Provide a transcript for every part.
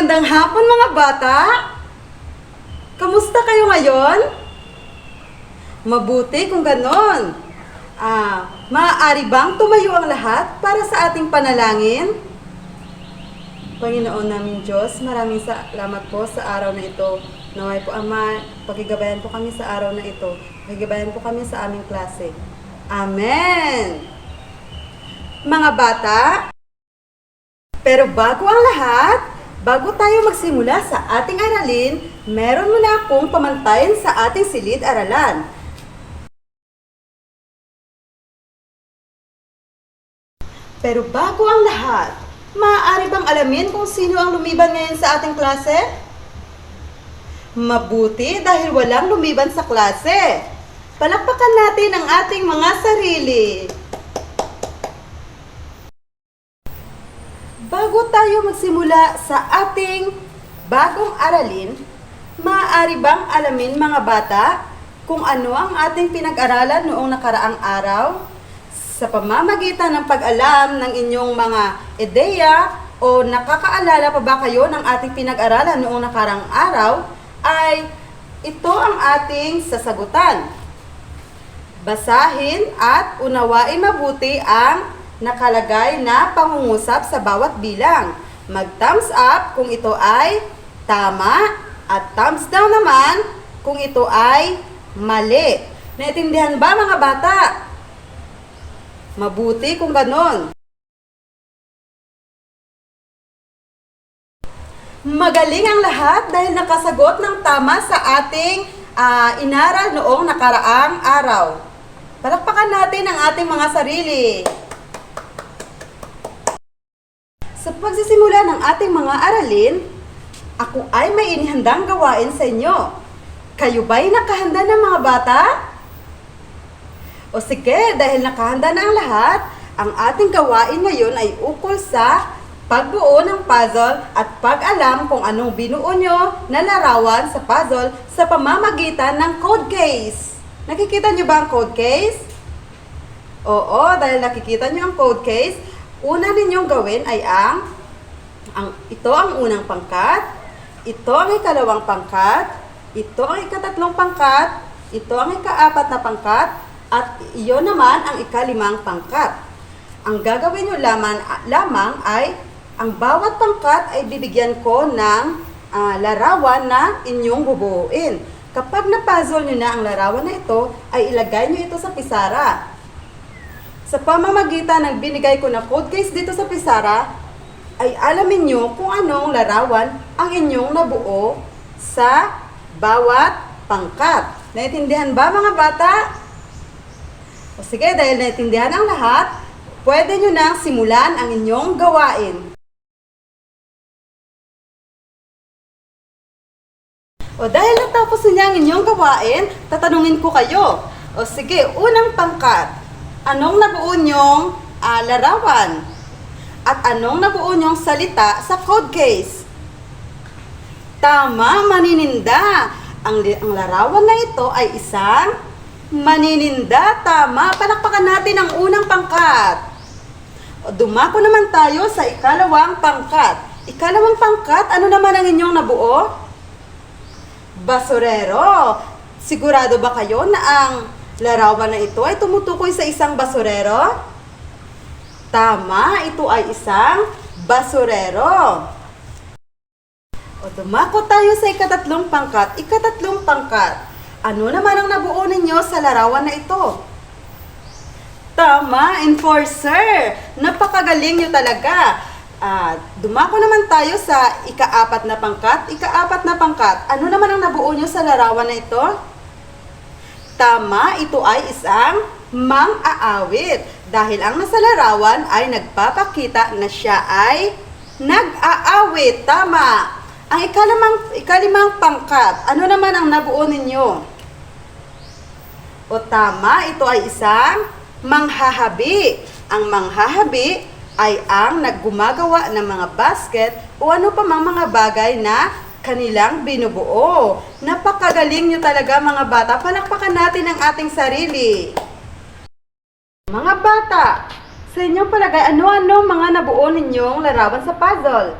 Magandang hapon mga bata! Kamusta kayo ngayon? Mabuti kung ganon. Maaari bang tumayo ang lahat para sa ating panalangin? Panginoon namin Diyos, maraming salamat po sa araw na ito. Naway po Ama, pagigabayan po kami sa araw na ito. Pagigabayan po kami sa aming klase. Amen! Mga bata, pero bago ang lahat, bago tayo magsimula sa ating aralin, meron muna akong pamantayan sa ating silid-aralan. Pero bago ang lahat, maaari bang alamin kung sino ang lumiban ngayon sa ating klase? Mabuti dahil walang lumiban sa klase. Palakpakan natin ang ating mga sarili. Bago tayo magsimula sa ating bagong aralin, maaari bang alamin mga bata kung ano ang ating pinag-aralan noong nakaraang araw? Sa pamamagitan ng pag-alam ng inyong mga ideya o nakakaalala pa ba kayo ng ating pinag-aralan noong nakaraang araw, ay ito ang ating sasagutan. Basahin at unawain mabuti ang nakalagay na pangungusap sa bawat bilang. Mag-thumbs up kung ito ay tama at thumbs down naman kung ito ay mali. Naintindihan ba mga bata? Mabuti kung ganon. Magaling ang lahat dahil nakasagot ng tama sa ating inaral noong nakaraang araw. Palakpakan natin ang ating mga sarili. Sa pagsisimula ng ating mga aralin, ako ay may inihandang gawain sa inyo. Kayo ba'y nakahanda ng mga bata? O sige, dahil nakahanda na ang lahat, ang ating gawain ngayon ay ukol sa pagbuo ng puzzle at pag-alam kung anong binuo nyo na larawan sa puzzle sa pamamagitan ng code case. Nakikita nyo ba ang code case? Oo, dahil nakikita nyo ang code case, una ninyong gawin ay ito ang unang pangkat, ito ang ikalawang pangkat, ito ang ikatatlong pangkat, ito ang ikaapat na pangkat, at iyon naman ang ikalimang pangkat. Ang gagawin nyo lamang ay, ang bawat pangkat ay bibigyan ko ng larawan na inyong bubuuin. Kapag na-puzzle nyo na ang larawan na ito, ay ilagay nyo ito sa pisara. Sa pamamagitan ng binigay ko na code case dito sa pisara, ay alamin nyo kung anong larawan ang inyong nabuo sa bawat pangkat. Naintindihan ba mga bata? O sige, dahil naintindihan ang lahat, pwede nyo nang simulan ang inyong gawain. O dahil natapos niyo ang inyong gawain, tatanungin ko kayo. O sige, unang pangkat. Anong nabuo nyong larawan? At anong nabuo nyong salita sa code case? Tama, manininda. Ang larawan na ito ay isang manininda. Tama, palakpakan natin ang unang pangkat. O, dumako naman tayo sa ikalawang pangkat. Ikalawang pangkat, ano naman ang inyong nabuo? Basurero. Sigurado ba kayo na ang larawan na ito ay tumutukoy sa isang basurero? Tama, ito ay isang basurero. O dumako tayo sa ikatatlong pangkat. Ikatatlong pangkat. Ano naman ang nabuo ninyo sa larawan na ito? Tama, enforcer. Napakagaling nyo talaga. Dumako naman tayo sa ikaapat na pangkat. Ikaapat na pangkat. Ano naman ang nabuo nyo sa larawan na ito? Tama, ito ay isang mang-aawit. Dahil ang nasa larawan ay nagpapakita na siya ay nag-aawit. Tama. Ang ikalimang pangkat, ano naman ang nabuo ninyo? O tama, ito ay isang manghahabi. Ang manghahabi ay ang naggumagawa ng mga basket o ano pa mang mga bagay na kanilang binubuo. Napakagaling nyo talaga mga bata. Palakpakan natin ang ating sarili. Mga bata, sa inyong palagay, ano-ano mga nabuo ninyong larawan sa puzzle?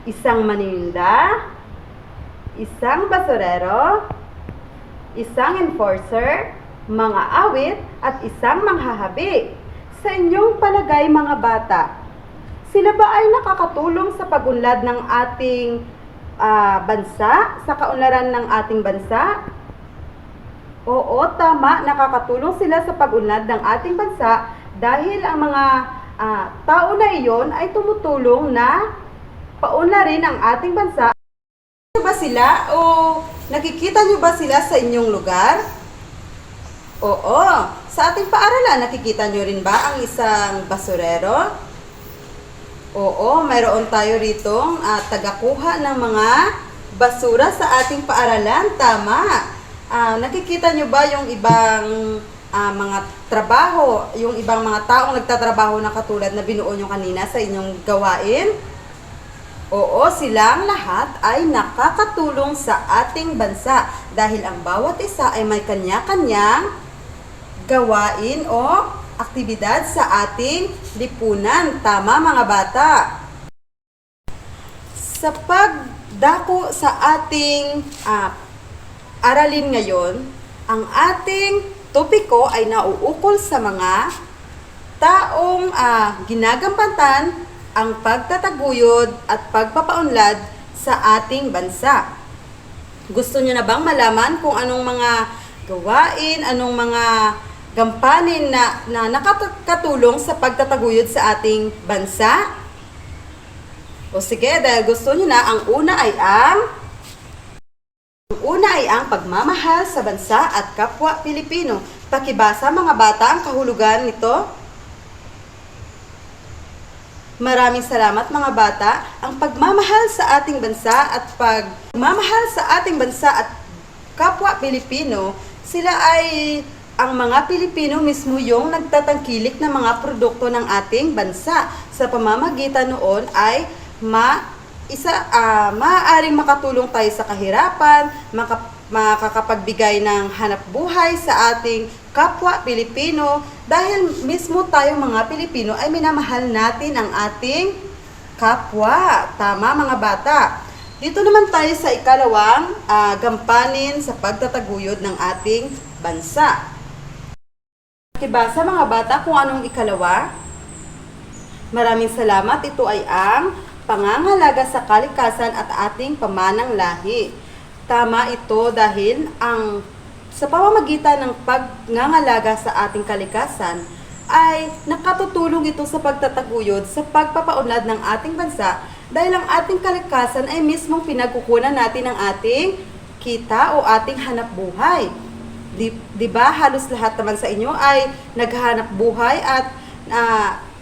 isang maninda, isang basurero, isang enforcer, mga awit, at isang manghahabi. Sa inyong palagay mga bata, sila ba ay nakakatulong sa pag-unlad ng ating bansa, sa kaunlaran ng ating bansa? Oo, tama, nakakatulong sila sa pag-unlad ng ating bansa dahil ang mga tao na iyon ay tumutulong na paunlarin ang ating bansa. Ba sila o nakikita nyo ba sila sa inyong lugar? Oo, sa ating paaralan nakikita nyo rin ba ang isang basurero? Oo, mayroon tayo ritong tagakuha ng mga basura sa ating paaralan. Tama. Nakikita nyo ba yung ibang mga trabaho, yung ibang mga taong nagtatrabaho na katulad na binuo nyo kanina sa inyong gawain? Oo, silang lahat ay nakakatulong sa ating bansa dahil ang bawat isa ay may kanya-kanyang gawain o aktibidad sa ating lipunan. Tama mga bata? Sa pagdako sa ating aralin ngayon, ang ating topiko ay nauukol sa mga taong ginagampanan ang pagtataguyod at pagpapaunlad sa ating bansa. Gusto niyo na bang malaman kung anong mga gawain, anong mga gampanin na nakakatulong sa pagtataguyod sa ating bansa? O sige, dahil gusto niyo na, ang una ay ang pagmamahal sa bansa at kapwa Pilipino. Pakibasa mga bata ang kahulugan nito. Maraming salamat mga bata. Ang pagmamahal sa ating bansa at kapwa Pilipino, sila ay ang mga Pilipino mismo yung nagtatangkilik ng mga produkto ng ating bansa. Sa pamamagitan noon ay maaaring makatulong tayo sa kahirapan, makakapagbigay ng hanap buhay sa ating kapwa Pilipino dahil mismo tayong mga Pilipino ay minamahal natin ang ating kapwa. Tama mga bata? Dito naman tayo sa ikalawang gampanin sa pagtataguyod ng ating bansa. Pakibasa mga bata kung anong ikalawa. Maraming salamat. Ito ay ang pangangalaga sa kalikasan at ating pamanang lahi. Tama ito dahil sa pamamagitan ng pagngangalaga sa ating kalikasan ay nakatutulong ito sa pagtataguyod sa pagpapaunlad ng ating bansa dahil ang ating kalikasan ay mismong pinagkukunan natin ng ating kita o ating hanap buhay. Diba halos lahat naman sa inyo ay naghahanap buhay at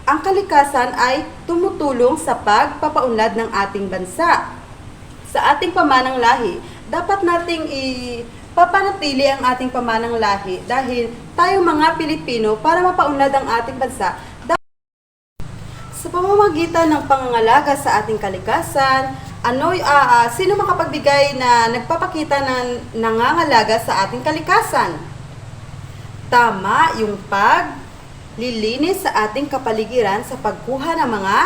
ang kalikasan ay tumutulong sa pagpapaunlad ng ating bansa. Sa ating pamanang lahi, dapat nating ipapanatili ang ating pamanang lahi dahil tayo mga Pilipino para mapaunlad ang ating bansa. Sa pamamagitan ng pangangalaga sa ating kalikasan, sino makapagbigay na nagpapakita na nangangalaga sa ating kalikasan? Tama, yung paglilinis sa ating kapaligiran sa pagkuha ng mga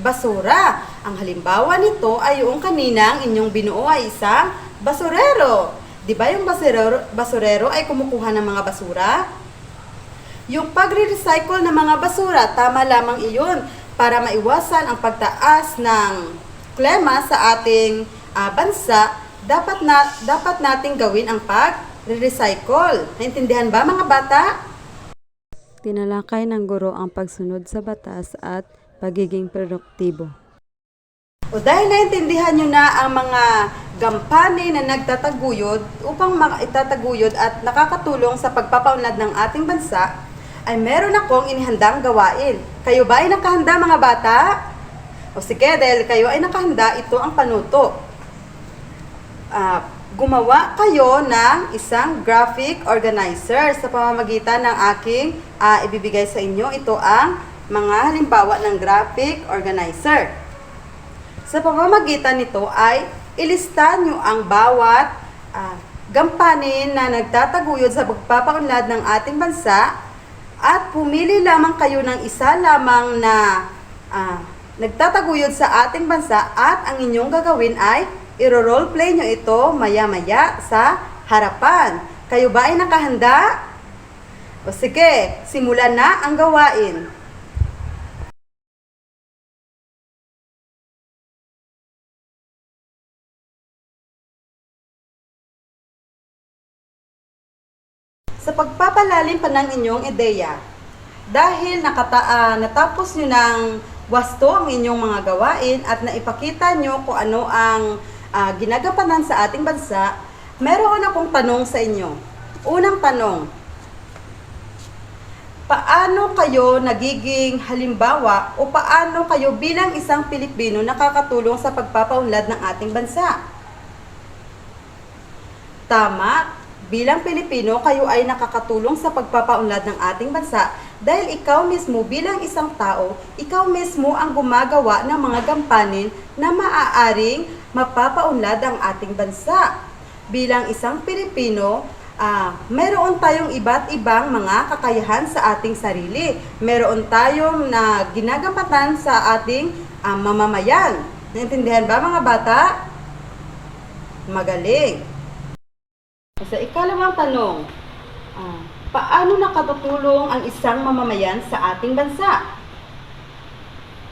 basura. Ang halimbawa nito ay yung kaninang inyong binuo ay isang basurero. Di ba yung basurero ay kumukuha ng mga basura? Yung pagre-recycle ng mga basura, tama lamang iyon para maiwasan ang pagtaas ng klima sa ating bansa, dapat nating gawin ang pag-recycle. Naintindihan ba mga bata? Tinalakay ng guro ang pagsunod sa batas at pagiging produktibo. O dahil naintindihan nyo na ang mga gampanin na nagtataguyod upang itataguyod at nakakatulong sa pagpapaunlad ng ating bansa, ay meron akong inihandang gawain. Kayo ba ay nakahanda mga bata? O sige, dahil kayo ay nakahanda, ito ang panuto. Gumawa kayo ng isang graphic organizer sa pamamagitan ng aking ibibigay sa inyo. Ito ang mga halimbawa ng graphic organizer. Sa pamamagitan nito ay ilista nyo ang bawat gampanin na nagtataguyod sa pagpapaunlad ng ating bansa at pumili lamang kayo ng isa lamang na nagtataguyod sa ating bansa at ang inyong gagawin ay iro-roleplay nyo ito maya-maya sa harapan. Kayo ba ay nakahanda? O sige, simulan na ang gawain. Sa pagpapalalim pa ng inyong ideya, dahil natapos nyo ng wasto ang inyong mga gawain at naipakita nyo kung ano ang ginagampanan sa ating bansa, meron akong tanong sa inyo. Unang tanong, paano kayo nagiging halimbawa o paano kayo bilang isang Pilipino nakakatulong sa pagpapaunlad ng ating bansa? Tama. Bilang Pilipino, kayo ay nakakatulong sa pagpapaunlad ng ating bansa dahil ikaw mismo bilang isang tao, ikaw mismo ang gumagawa ng mga gampanin na maaaring mapapaunlad ang ating bansa. Bilang isang Pilipino, meron tayong iba't ibang mga kakayahan sa ating sarili. Meron tayong na ginagampatan sa ating mamamayan. Naintindihan ba mga bata? Magaling. Sa ikalawang tanong, paano nakatutulong ang isang mamamayan sa ating bansa?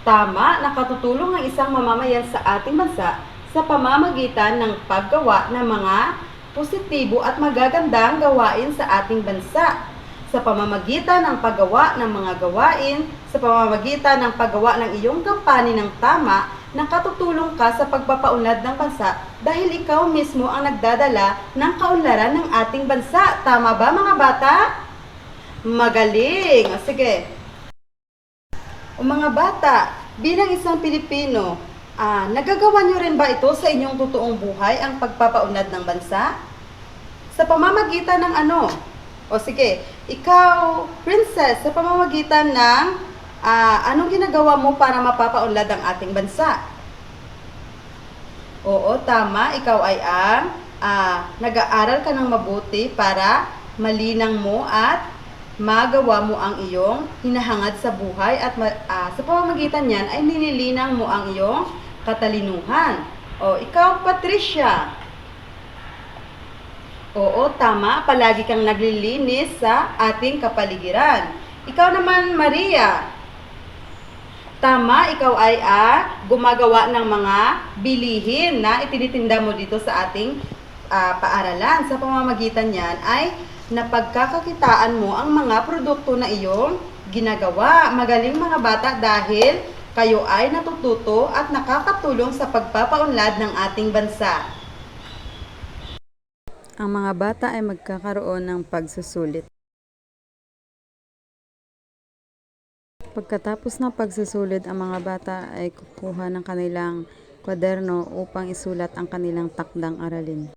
Tama, nakatutulong ang isang mamamayan sa ating bansa sa pamamagitan ng paggawa ng mga positibo at magagandang gawain sa ating bansa. Sa pamamagitan ng paggawa ng mga gawain, sa pamamagitan ng paggawa ng iyong gampanin ng tama, nakatutulong ka sa pagpapaunlad ng bansa dahil ikaw mismo ang nagdadala ng kaunlaran ng ating bansa. Tama ba mga bata? Magaling! O sige. O mga bata, bilang isang Pilipino, nagagawa nyo rin ba ito sa inyong totoong buhay ang pagpapaunlad ng bansa? Sa pamamagitan ng ano? O sige, ikaw, princess, sa pamamagitan ng anong ginagawa mo para mapapaunlad ang ating bansa? Oo, tama. Ikaw ay nag-aaral ka ng mabuti para malinang mo at magawa mo ang iyong hinahangad sa buhay at sa pamamagitan niyan ay nililinang mo ang iyong katalinuhan. O, ikaw, Patricia. Oo, tama. Palagi kang naglilinis sa ating kapaligiran. Ikaw naman, Maria. Tama, ikaw ay gumagawa ng mga bilihin na itinitinda mo dito sa ating paaralan. Sa pamamagitan niyan ay napagkakakitaan mo ang mga produkto na iyong ginagawa. Magaling mga bata dahil kayo ay natututo at nakakatulong sa pagpapaunlad ng ating bansa. Ang mga bata ay magkakaroon ng pagsusulit. Pagkatapos ng pagsusulit, ang mga bata ay kukuha ng kanilang kwaderno upang isulat ang kanilang takdang aralin.